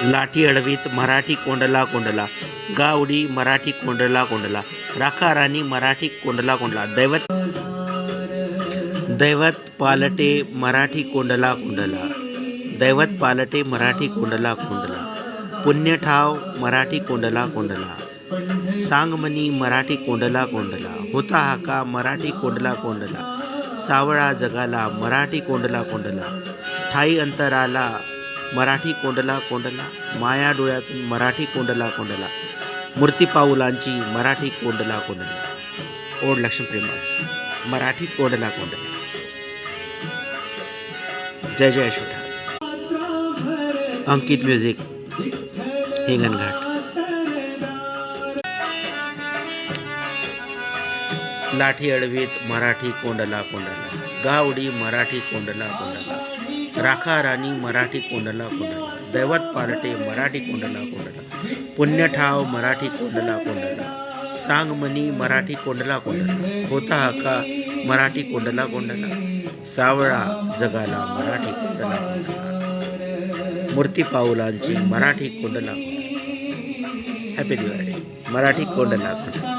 लाठी अडवीत मराठी कोंडला कोंडला, गावडी मराठी कोंडला कोंडला, राखा राणी मराठी कोंडला कोंडला, दैवत पालटे मराठी कोंडला कोंडला, दैवत पालटे मराठी कोंडला कोंडला, पुण्य ठाव मराठी कोंडला कोंडला, सांगमनी मराठी कोंडला कोंडला, होता हाका मराठी कोंडला कोंडला, सावळा जगाला मराठी कोंडला कोंडला, ठाई अंतराला मराठी कोंडला कोंडला, माया डोळ्यातून मराठी कोंडला कोंडला, मूर्ती पाऊलांची मराठी कोंडला कोंडला. ओढ लक्ष्मीप्रेमाच मराठी कोंडला कोंडला. जय जय अश्वठार. अंकित म्युझिक हिंगणघाट. लाठी अडवीत मराठी कोंडला कोंडला, गावडी मराठी कोंडला कोंडला, राखा राणी मराठी कोंडला कोंडला, दैवत पालटे मराठी कोंडला कोंडला, पुण्य ठाव मराठी कोंडला कोंडला, सांगमनी मराठी कोंडला कोंडला, होता हाका मराठी कोंडला कोंडला, सावळा जगाला मराठी कोंडला कोंडला, मूर्ती पाऊलांची मराठी कोंडला कोंडला. हॅपी दिवाळी. मराठी कोंडला कोंडला.